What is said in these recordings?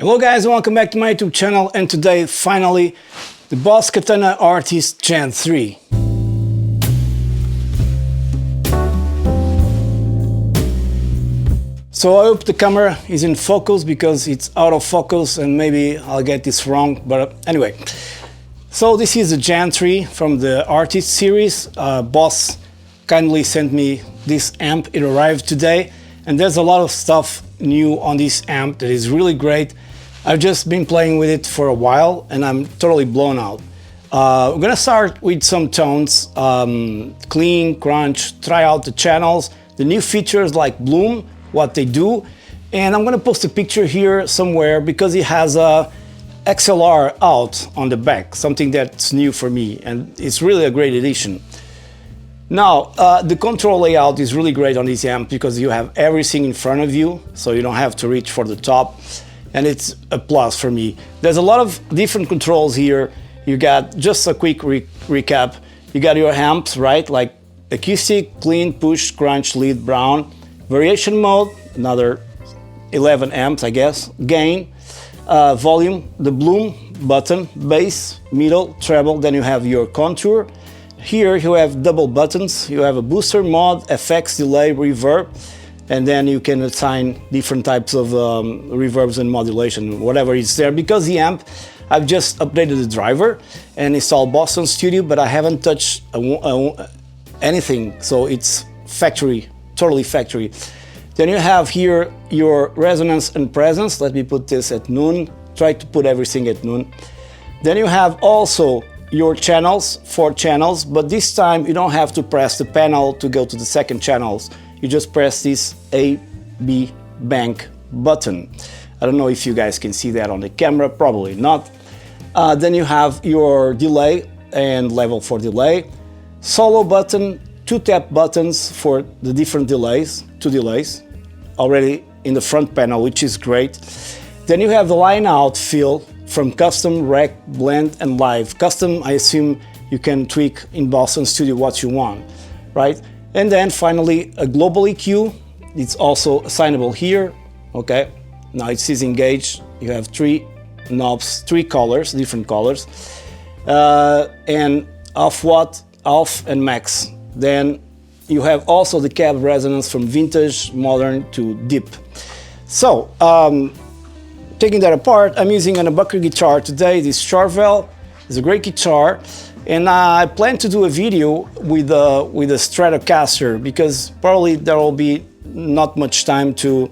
Hello guys, welcome back to my YouTube channel, and today finally the Boss Katana Artist Gen 3. So I hope the camera is in focus because it's out of focus and maybe I'll get this wrong, but anyway. So this is the Gen 3 from the Artist series. Boss kindly sent me this amp. It arrived today and there's a lot of stuff new on this amp that is really great. I've just been playing with it for a while and I'm totally blown out. We're gonna start with some tones, clean, crunch, try out the channels, the new features like Bloom, what they do, and I'm gonna post a picture here somewhere because it has a XLR out on the back, something that's new for me, and it's really a great addition. Now, the control layout is really great on this amp because you have everything in front of you, so you don't have to reach for the top. And it's a plus for me. There's a lot of different controls here. You got just a quick recap. You got your amps, right? Like acoustic, clean, push, crunch, lead, brown. Variation mode, another 11 amps, I guess. Gain, volume, the Bloom button, bass, middle, treble. Then you have your contour. Here you have double buttons. You have a booster mode, effects, delay, reverb. And then you can assign different types of reverbs and modulation, whatever is there. Because the amp, I've just updated the driver and installed Boston Studio, but I haven't touched anything, so it's factory, totally factory. Then you have here your resonance and presence. Let me put this at noon. Try to put everything at noon. Then you have also your channels, 4 channels, but this time you don't have to press the panel to go to the second channels. You just press this A-B bank button. I don't know if you guys can see that on the camera, probably not. Then you have your delay and level for delay. Solo button, 2 tap buttons for the different delays, 2 delays, already in the front panel, which is great. Then you have the line out fill from custom, rec, blend, and live. Custom, I assume you can tweak in Boston Studio what you want, right? And then finally a global EQ. It's also assignable here. Okay, now it says engaged. You have 3 knobs, 3 colors, different colors, and off what, off and max. Then you have also the cab resonance from vintage, modern to deep. So taking that apart, I'm using an humbucker guitar today. This Charvel is a great guitar. And I plan to do a video with a Stratocaster because probably there will be not much time to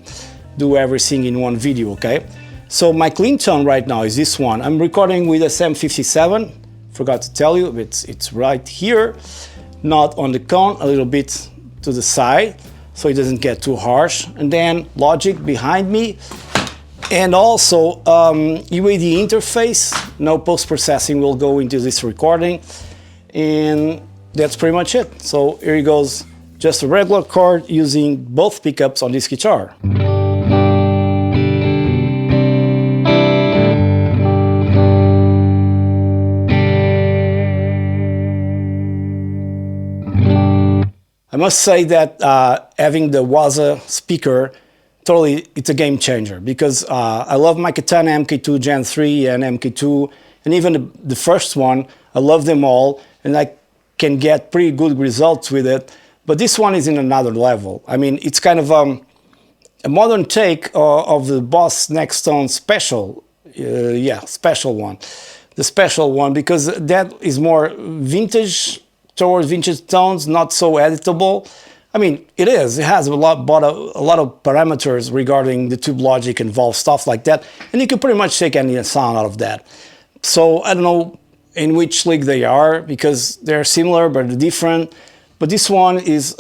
do everything in one video, okay? So my clean tone right now is this one. I'm recording with a M57, forgot to tell you, it's right here, not on the cone, a little bit to the side, so it doesn't get too harsh. And then Logic behind me. And also UAD interface, no post-processing will go into this recording, and that's pretty much it. So here goes just a regular chord using both pickups on this guitar. I must say that having the Waza speaker, totally, it's a game changer because I love my Katana MK2 Gen 3 and MK2, and even the first one, I love them all, and I can get pretty good results with it. But this one is in another level. I mean, it's kind of a modern take of the Boss Nextone special, special one. The special one, because that is more vintage, towards vintage tones, not so editable. I mean, it has a lot of parameters regarding the tube logic and valve, stuff like that, and you can pretty much take any sound out of that. So I don't know in which league they are because they're similar but different. But this one is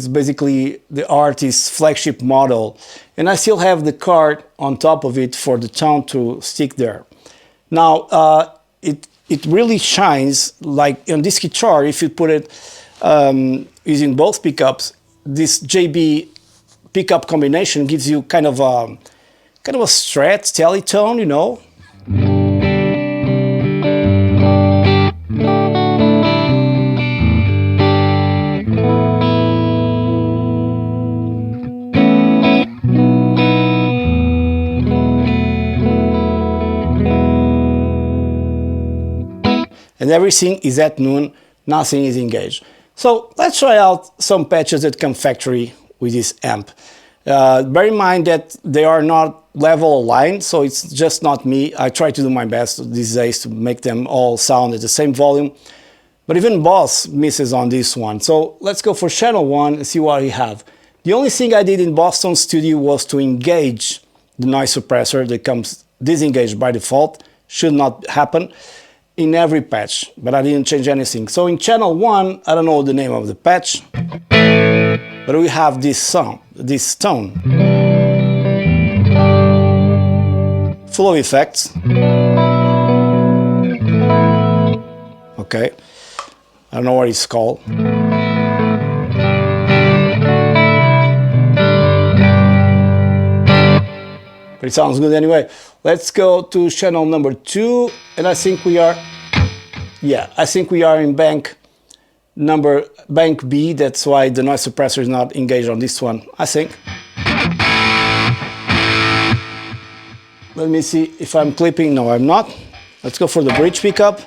basically the Artist's flagship model, and I still have the card on top of it for the tone to stick there. Now it really shines like on this guitar if you put it. Using both pickups, this JB pickup combination gives you kind of a strat teletone, you know. and everything is at noon, nothing is engaged. So let's try out some patches that come factory with this amp. Bear in mind that they are not level aligned, so it's just not me. I try to do my best these days to make them all sound at the same volume, but even Boss misses on this one. So let's go for channel 1 and see what we have. The only thing I did in Boston Studio was to engage the noise suppressor that comes disengaged by default. Should not happen in every patch, but I didn't change anything. So in channel 1, I don't know the name of the patch, but we have this sound, this tone, full of effects. Okay, I don't know what it's called. But it sounds good anyway. Let's go to channel number 2, and I think we are, yeah, I think we are in bank B. That's why the noise suppressor is not engaged on this one, I think. Let me see if I'm clipping. No, I'm not. Let's go for the bridge pickup.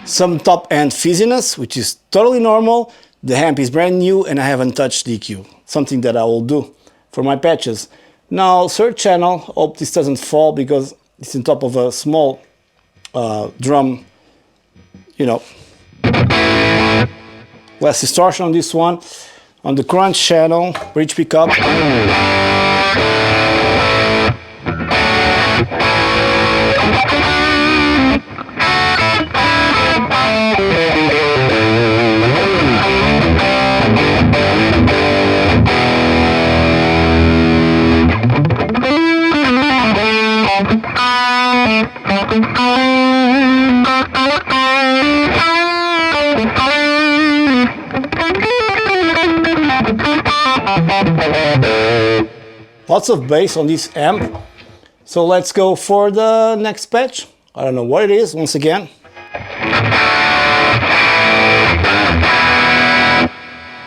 Some top-end fizziness, which is totally normal. The amp is brand new and I haven't touched EQ, something that I will do for my patches. Now, third channel, hope this doesn't fall because it's on top of a small drum, you know. Less distortion on this one. On the crunch channel, bridge pickup. Lots of bass on this amp. So let's go for the next patch. I don't know what it is, once again.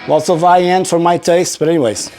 Lots of high end for my taste, but anyways.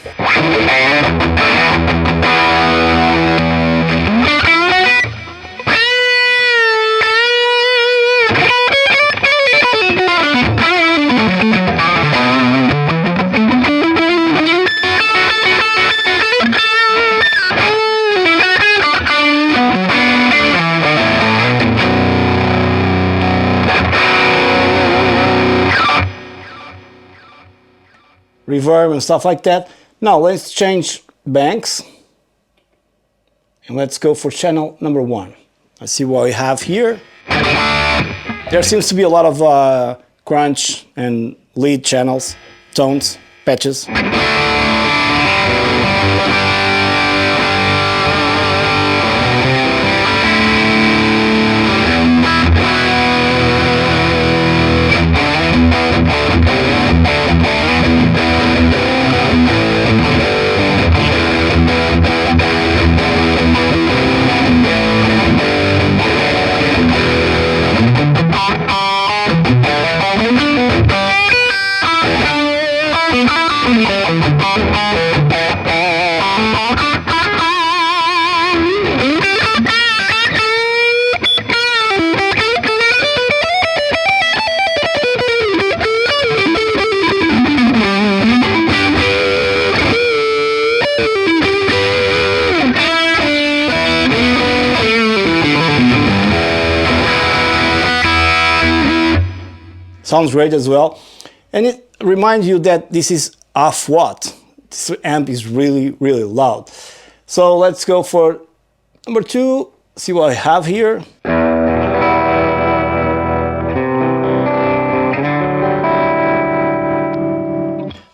Reverb and stuff like that. Now let's change banks and let's go for channel number 1. Let's see what we have here. There seems to be a lot of crunch and lead channels, tones, patches. Sounds great as well. And it reminds you that this is half watt. This amp is really, really loud. So let's go for number 2, see what I have here.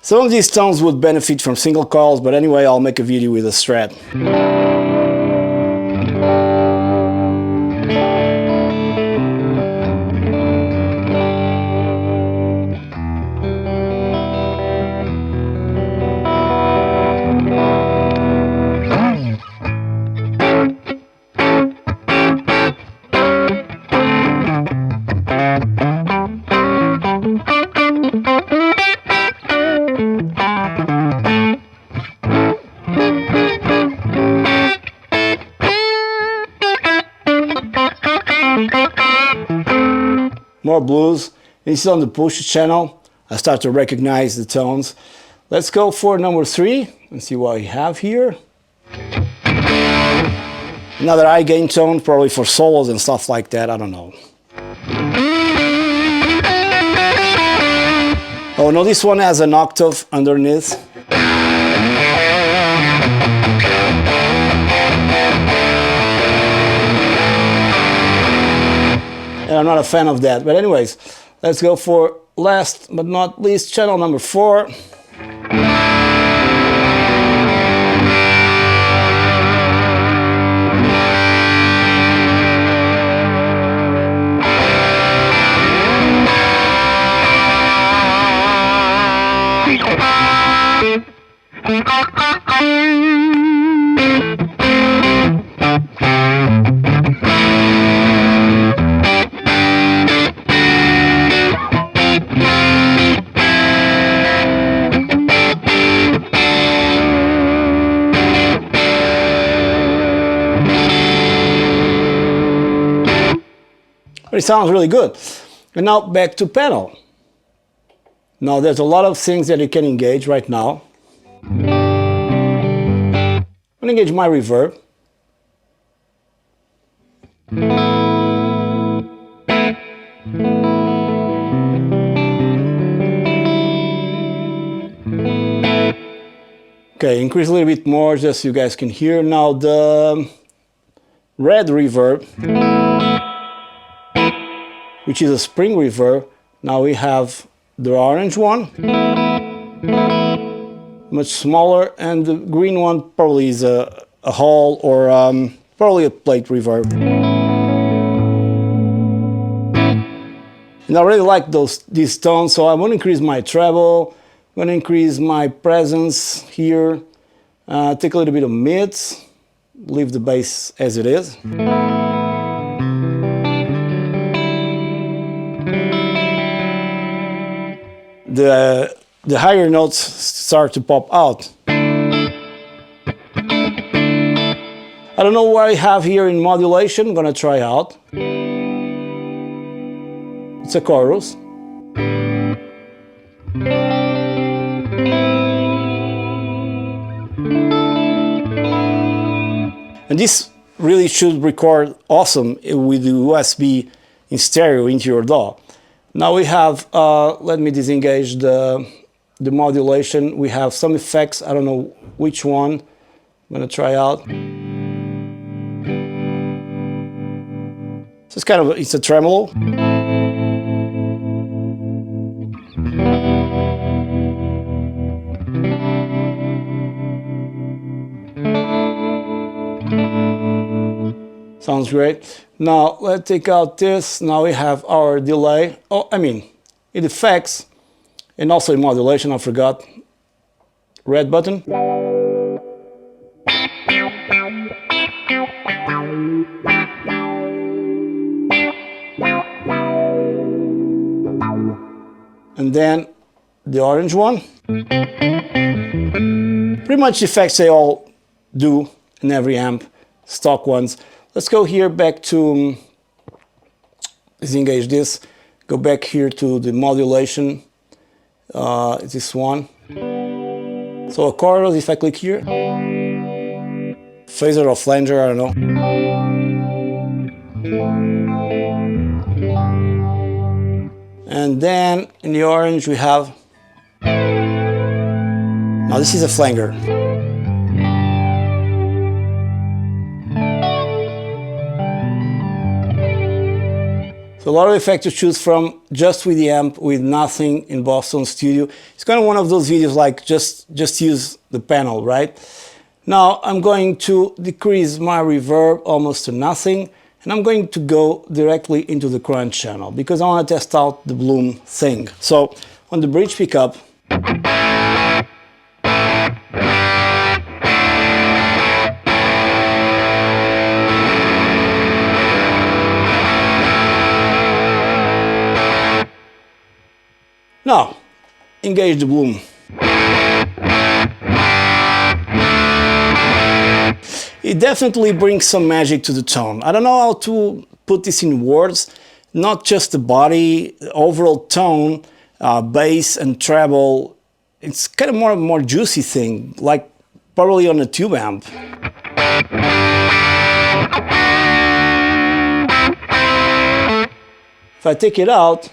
Some of these tones would benefit from single coils, but anyway, I'll make a video with a strat. more blues. This is on the push channel. I start to recognize the tones. Let's go for number 3 and see what we have here. Another high gain tone, probably for solos and stuff like that, I don't know. Oh no, this one has an octave underneath. And I'm not a fan of that, but anyways, let's go for last but not least, channel number 4. It sounds really good. And now back to pedal. Now there's a lot of things that you can engage right now. I'm going to engage my reverb. Okay, increase a little bit more just so you guys can hear. Now the red reverb, which is a spring reverb. Now we have the orange one, much smaller, and the green one probably is a hall or probably a plate reverb. And I really like these tones, so I'm going to increase my treble, I'm going to increase my presence here, take a little bit of mids, leave the bass as it is. The higher notes start to pop out. I don't know what I have here in modulation. I'm gonna try out. It's a chorus. And this really should record awesome with the USB in stereo into your DAW. Now we have, let me disengage the modulation. We have some effects, I don't know which one. I'm gonna try out. So it's kind of, it's a tremolo. Sounds great. Now let's take out this. Now we have our delay. Oh, I mean, in effects and also in modulation, I forgot. Red button. And then the orange one. Pretty much the effects they all do in every amp, stock ones. Let's go here back to disengage this. Go back here to the modulation. This one. So a chorus, if I click here. Phaser or flanger, I don't know. And then in the orange we have. Now this is a flanger. So a lot of effects to choose from just with the amp, with nothing in Boston Studio. It's kind of one of those videos like just use the panel, right? Now I'm going to decrease my reverb almost to nothing, and I'm going to go directly into the crunch channel because I want to test out the bloom thing. So on the bridge pickup, now, engage the bloom. It definitely brings some magic to the tone. I don't know how to put this in words. not just the body, the overall tone, bass and treble. It's kind of more juicy thing, like probably on a tube amp. If I take it out,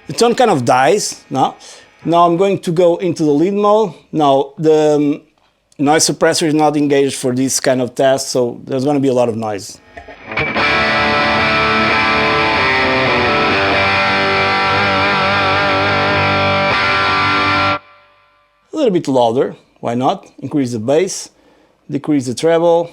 the tone kind of dies. Now I'm going to go into the lead mode. Now the noise suppressor is not engaged for this kind of test, so there's going to be a lot of noise. A little bit louder, why not? Increase the bass, decrease the treble.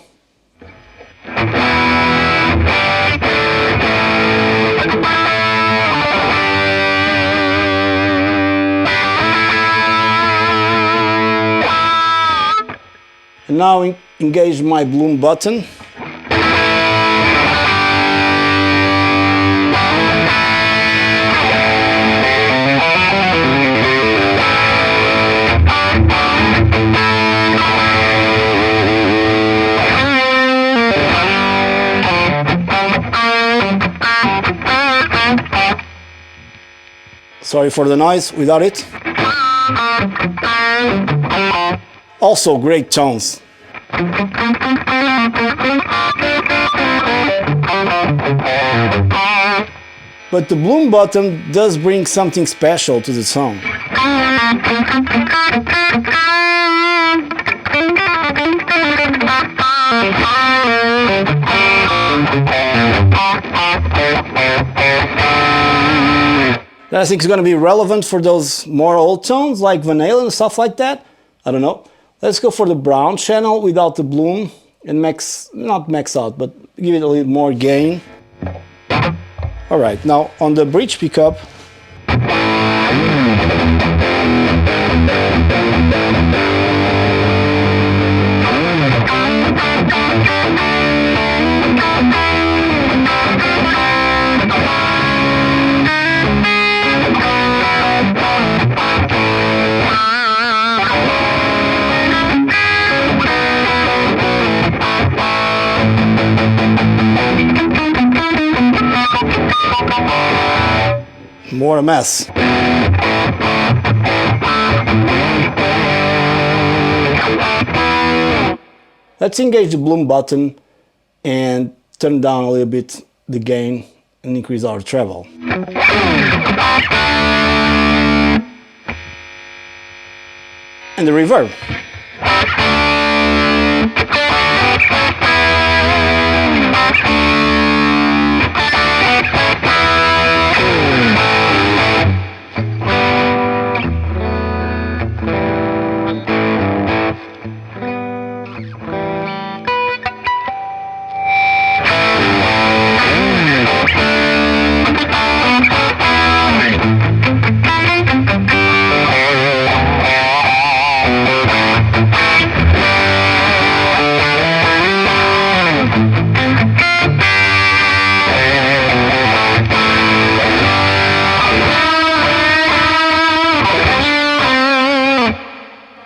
And now engage my bloom button. Sorry for the noise without it. Also great tones. But the bloom button does bring something special to the song. That I think is going to be relevant for those more old tones like Van Halen and stuff like that. I don't know. Let's go for the brown channel without the bloom and not max out, but give it a little more gain. All right, now on the bridge pickup, more a mess. Let's engage the bloom button and turn down a little bit the gain and increase our treble. And the reverb.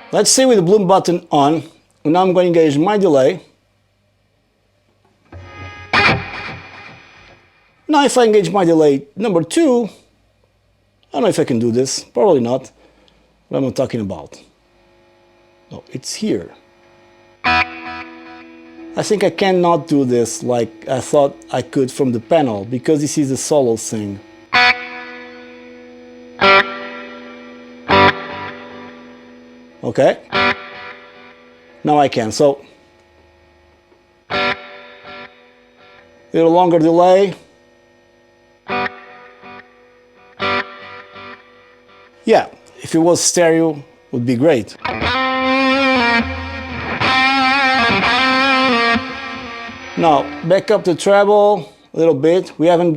Let's stay with the bloom button on, and now I'm going to engage my delay. Now if I engage my delay number 2, I don't know if I can do this, probably not. What am I talking about? No, it's here. I think I cannot do this like I thought I could from the panel, because this is a solo thing. Okay, now I can. So a little longer delay. Yeah, if it was stereo, would be great. Now back up the treble a little bit. We haven't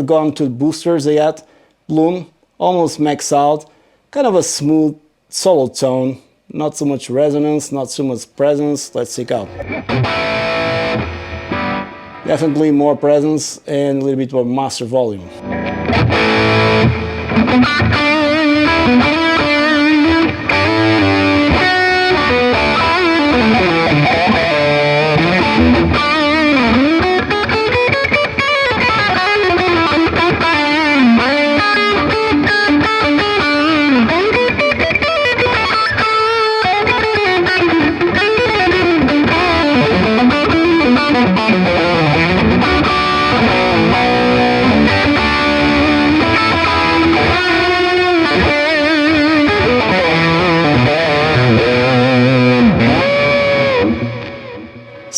gone to boosters yet. Bloom almost max out. Kind of a smooth solo tone, not so much resonance, not so much presence. Let's check out. Definitely more presence and a little bit more master volume.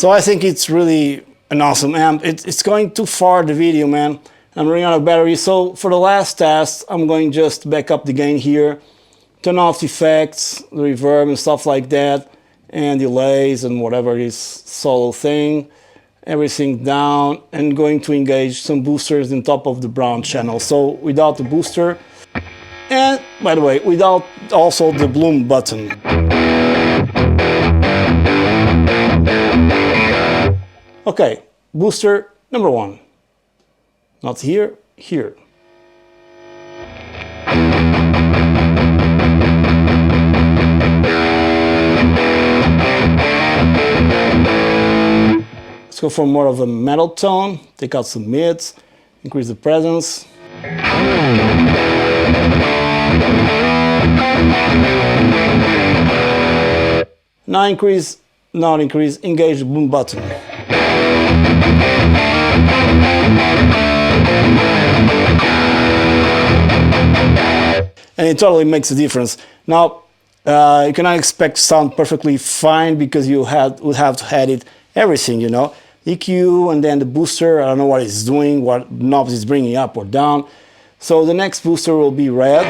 So I think it's really an awesome amp. It's going too far, the video, man. I'm running out of battery. So for the last test, I'm going just back up the gain here, turn off the effects, the reverb and stuff like that, and delays and whatever this solo thing, everything down, and going to engage some boosters on top of the brown channel. So without the booster, and by the way, without also the bloom button. Okay, booster number 1. Not here, here. Let's go for more of a metal tone, take out some mids, increase the presence. Now increase, not increase, engage the bloom button. And it totally makes a difference. Now, you cannot expect to sound perfectly fine because you would have to edit everything, you know. EQ and then the booster, I don't know what it's doing, what knobs it's bringing up or down. So the next booster will be red.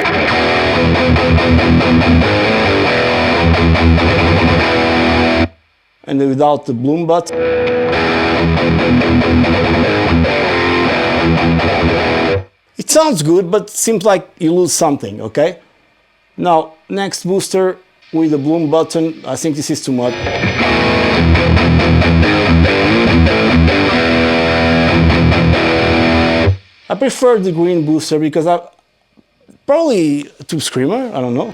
And then without the bloom button. It sounds good, but it seems like you lose something, okay? Now, next booster with the bloom button, I think this is too much. I prefer the green booster because I probably a tube screamer, I don't know.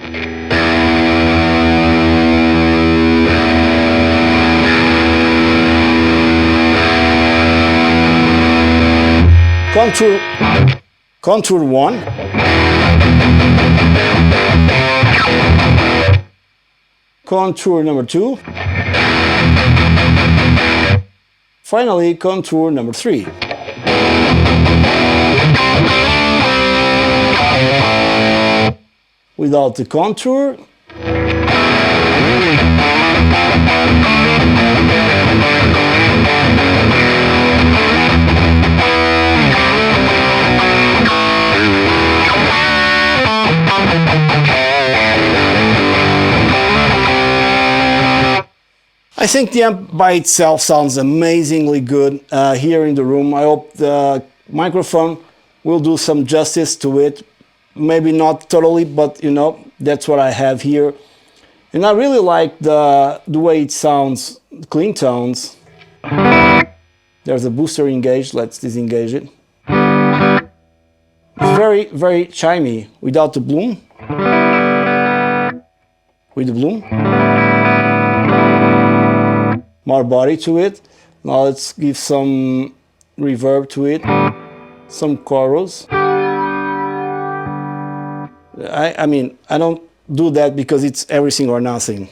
Contour 1. Contour number 2. Finally, contour number 3. Without the contour. I think the amp by itself sounds amazingly good here in the room. I hope the microphone will do some justice to it. Maybe not totally, but you know, that's what I have here. And I really like the way it sounds, clean tones. There's a booster engaged, let's disengage it. It's very, very chimey without the bloom. With the bloom. More body to it. Now let's give some reverb to it, some chorus. I mean, I don't do that because it's everything or nothing.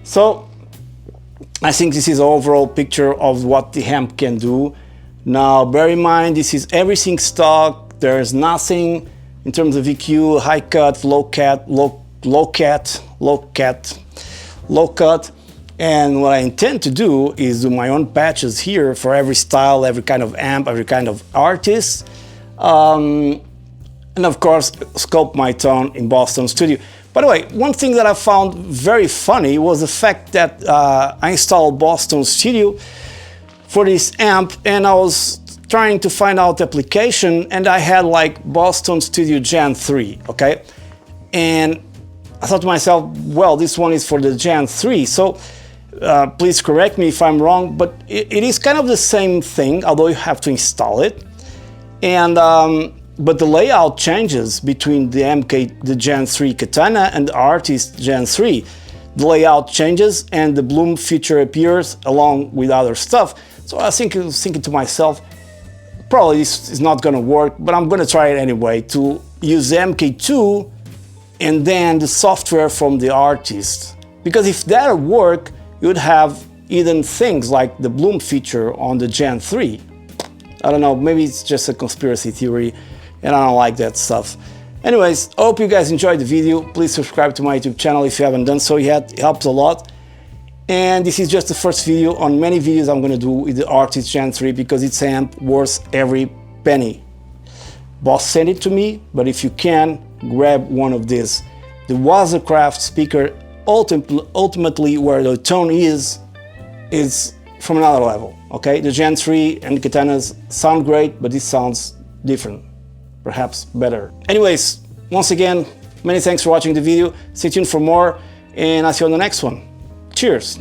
So I think this is an overall picture of what the amp can do. Now bear in mind, this is everything stock. There's nothing in terms of EQ, high cut, low cut. And what I intend to do is do my own patches here for every style, every kind of amp, every kind of artist. And of course, sculpt my tone in Boston Studio. By the way, one thing that I found very funny was the fact that I installed Boston Studio for this amp and I was trying to find out the application and I had like Boston Studio Gen 3, okay? And I thought to myself, well, this one is for the Gen 3, so please correct me if I'm wrong, but it is kind of the same thing, although you have to install it. And but the layout changes between the Gen 3 Katana and the Artist Gen 3. the layout changes and the bloom feature appears along with other stuff. So I was thinking to myself, probably this is not gonna work, but I'm gonna try it anyway, to use MK2 and then the software from the artist. Because if that would work, you'd have hidden things like the bloom feature on the Gen 3. I don't know, maybe it's just a conspiracy theory and I don't like that stuff. Anyways, I hope you guys enjoyed the video. Please subscribe to my YouTube channel if you haven't done so yet, it helps a lot. And this is just the first video on many videos I'm gonna do with the Artist Gen 3 because it's an amp worth every penny. Boss sent it to me, but if you can, grab one of these. The Waza Craft speaker, ultimately where the tone is from another level, okay? The Gen 3 and the Katanas sound great, but this sounds different, perhaps better. Anyways, once again, many thanks for watching the video. Stay tuned for more, and I'll see you on the next one. Cheers!